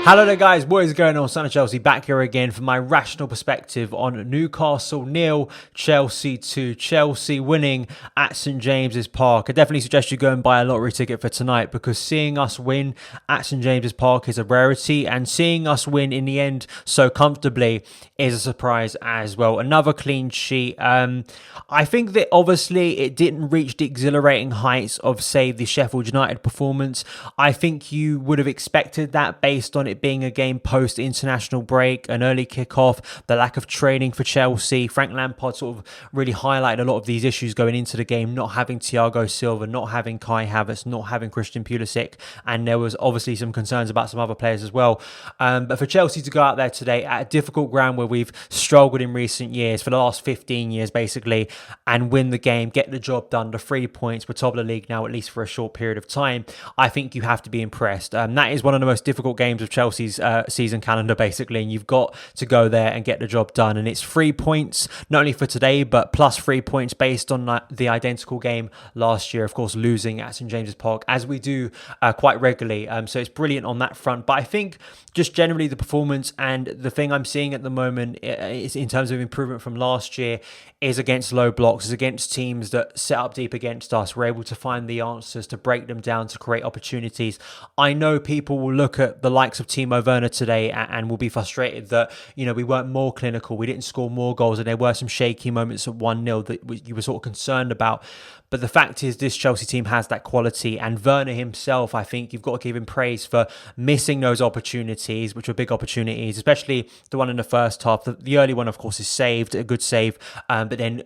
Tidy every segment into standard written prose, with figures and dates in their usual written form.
Hello there guys, what is going on? Son of Chelsea back here again for my rational perspective on Newcastle 0, Chelsea 2. Chelsea winning at St James's Park. I definitely suggest you go and buy a lottery ticket for tonight because seeing us win at St James's Park is a rarity, and seeing us win in the end so comfortably is a surprise as well. Another clean sheet. I think that obviously it didn't reach the exhilarating heights of, say, the Sheffield United performance. I think you would have expected that based on it being a game post international break, an early kickoff, the lack of training for Chelsea. Frank Lampard sort of really highlighted a lot of these issues going into the game, not having Thiago Silva, not having Kai Havertz, not having Christian Pulisic, and there was obviously some concerns about some other players as well. But for Chelsea to go out there today at a difficult ground where we've struggled in recent years, for the last 15 years basically, and win the game, get the job done, the 3 points, we're top of the league now at least for a short period of time, I think you have to be impressed. That is one of the most difficult games of Chelsea's season calendar basically, and you've got to go there and get the job done. And it's 3 points not only for today but plus 3 points based on the identical game last year, of course losing at St James's Park as we do quite regularly. So it's brilliant on that front. But I think just generally the performance and the thing I'm seeing at the moment is in terms of improvement from last year is against low blocks, is against teams that set up deep against us. We're able to find the answers, to break them down, to create opportunities. I know people will look at the likes of Timo Werner today and will be frustrated that, you know, we weren't more clinical, we didn't score more goals, and there were some shaky moments at 1-0 that you were sort of concerned about. But the fact is, this Chelsea team has that quality, and Werner himself, I think you've got to give him praise for missing those opportunities, which were big opportunities, especially the one in the first half. The early one, of course, is saved, a good save, but then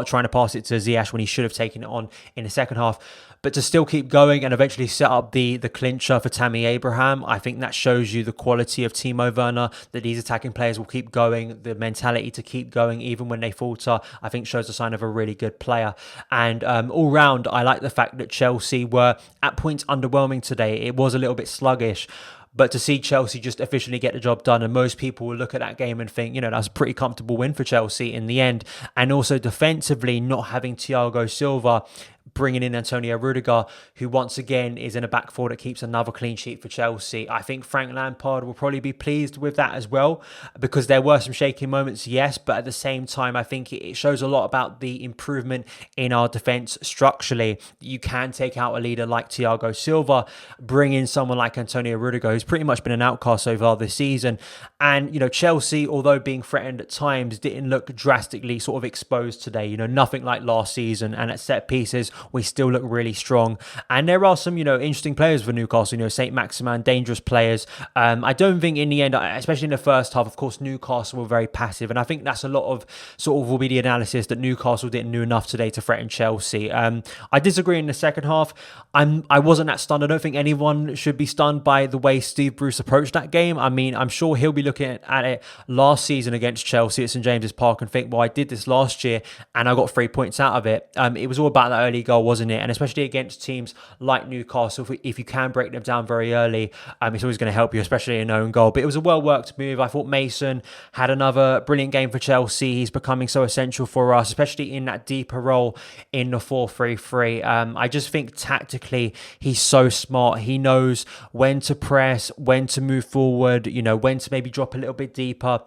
trying to pass it to Ziyech when he should have taken it on in the second half. But to still keep going and eventually set up the clincher for Tammy Abraham, I think that shows you the quality of Timo Werner, that these attacking players will keep going, the mentality to keep going even when they falter, I think shows a sign of a really good player. And all round, I like the fact that Chelsea were at points underwhelming today. It was a little bit sluggish. But to see Chelsea just officially get the job done, and most people will look at that game and think, you know, that's a pretty comfortable win for Chelsea in the end. And also defensively, not having Thiago Silva, bringing in Antonio Rudiger, who once again is in a back four that keeps another clean sheet for Chelsea. I think Frank Lampard will probably be pleased with that as well, because there were some shaky moments, yes, but at the same time, I think it shows a lot about the improvement in our defence structurally. You can take out a leader like Thiago Silva, bring in someone like Antonio Rudiger, who's pretty much been an outcast so far this season. And, you know, Chelsea, although being threatened at times, didn't look drastically sort of exposed today. You know, nothing like last season, and at set pieces, we still look really strong. And there are some, you know, interesting players for Newcastle, you know, St. Maximin, dangerous players. I don't think in the end, especially in the first half, of course, Newcastle were very passive. And I think that's a lot of sort of will be the analysis, that Newcastle didn't do enough today to threaten Chelsea. I disagree in the second half. I wasn't that stunned. I don't think anyone should be stunned by the way Steve Bruce approached that game. I mean, I'm sure he'll be looking at it last season against Chelsea at St James's Park and think, well, I did this last year and I got 3 points out of it. It was all about that early goal, wasn't it? And especially against teams like Newcastle, if you can break them down very early, it's always going to help you, especially in own goal. But it was a well-worked move. I thought Mason had another brilliant game for Chelsea. He's becoming so essential for us, especially in that deeper role in the 4-3-3. I just think tactically, he's so smart. He knows when to press, when to move forward, you know, when to maybe drop a little bit deeper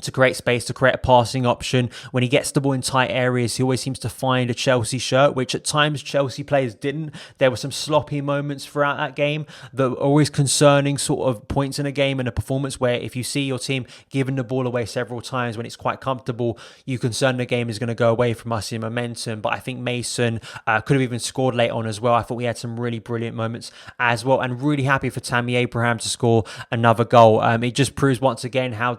to create space, to create a passing option. When he gets the ball in tight areas, he always seems to find a Chelsea shirt, which at times Chelsea players didn't. There were some sloppy moments throughout that game that were always concerning sort of points in a game and a performance where if you see your team giving the ball away several times when it's quite comfortable, you concern the game is going to go away from us in momentum. But I think Mason could have even scored late on as well. I thought we had some really brilliant moments as well, and really happy for Tammy Abraham to score another goal. It just proves once again how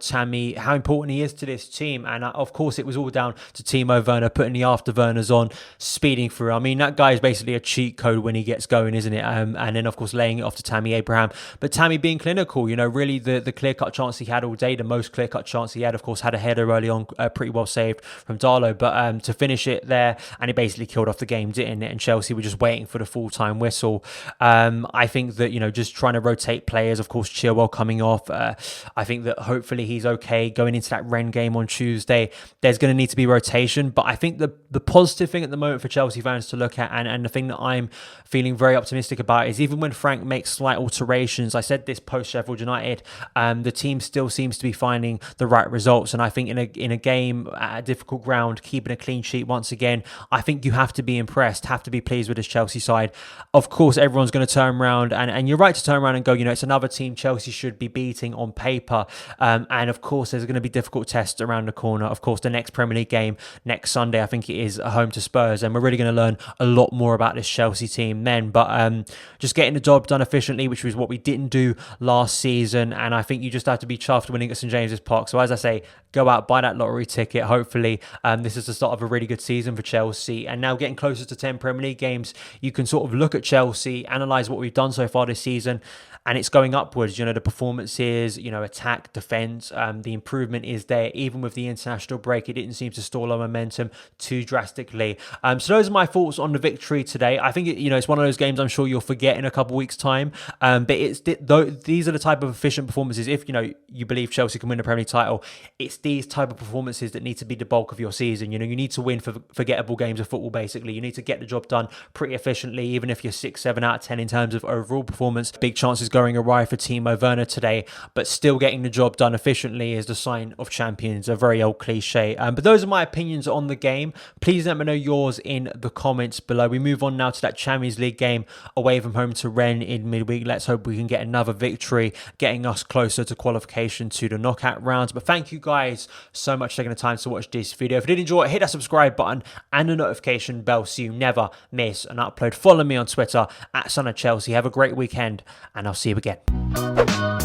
important he is to this team. And of course, it was all down to Timo Werner putting the afterburners on, speeding through. I mean, that guy is basically a cheat code when he gets going, isn't it? And then, of course, laying it off to Tammy Abraham. But Tammy being clinical, you know, really the clear-cut chance he had all day, the most clear-cut chance he had, of course, had a header early on, pretty well saved from Darlow. But to finish it there, and it basically killed off the game, didn't it? And Chelsea were just waiting for the full-time whistle. I think that, you know, just trying to rotate players, of course, Chilwell coming off. I think that hopefully he's okay going into that Rennes game on Tuesday, there's going to need to be rotation. But I think the positive thing at the moment for Chelsea fans to look at, and the thing that I'm feeling very optimistic about, is even when Frank makes slight alterations, I said this post Sheffield United, the team still seems to be finding the right results. And I think in a game at a difficult ground, keeping a clean sheet once again, I think you have to be impressed, have to be pleased with this Chelsea side. Of course, everyone's going to turn around, and you're right to turn around and go, it's another team Chelsea should be beating on paper. And of course, there's going to be difficult tests around the corner. Of course, the next Premier League game next Sunday, I think it is, home to Spurs, and we're really going to learn a lot more about this Chelsea team then. But just getting the job done efficiently, which was what we didn't do last season, and I think you just have to be chuffed winning at St James's Park. So as I say, go out, buy that lottery ticket. Hopefully, this is the start of a really good season for Chelsea. And now getting closer to 10 Premier League games, you can sort of look at Chelsea, analyse what we've done so far this season, and it's going upwards. The performances, attack, defence, the improvement is there. Even with the international break, it didn't seem to stall our momentum too drastically. So those are my thoughts on the victory today. I think it's one of those games I'm sure you'll forget in a couple of weeks' time. But these are the type of efficient performances. If you believe Chelsea can win the Premier League title, it's these type of performances that need to be the bulk of your season. You need to win for forgettable games of football. Basically, you need to get the job done pretty efficiently. Even if you're 6, 7 out of 10 in terms of overall performance, big chances going awry for Timo Werner today, but still getting the job done efficiently is the sign of champions. A very old cliche. But those are my opinions on the game. Please let me know yours in the comments below. We move on now to that Champions League game away from home to Rennes in midweek. Let's hope we can get another victory, getting us closer to qualification to the knockout rounds. But thank you guys so much for taking the time to watch this video. If you did enjoy it, hit that subscribe button and the notification bell so you never miss an upload. Follow me on Twitter @SonofChelsea. Have a great weekend, and I'll see you again.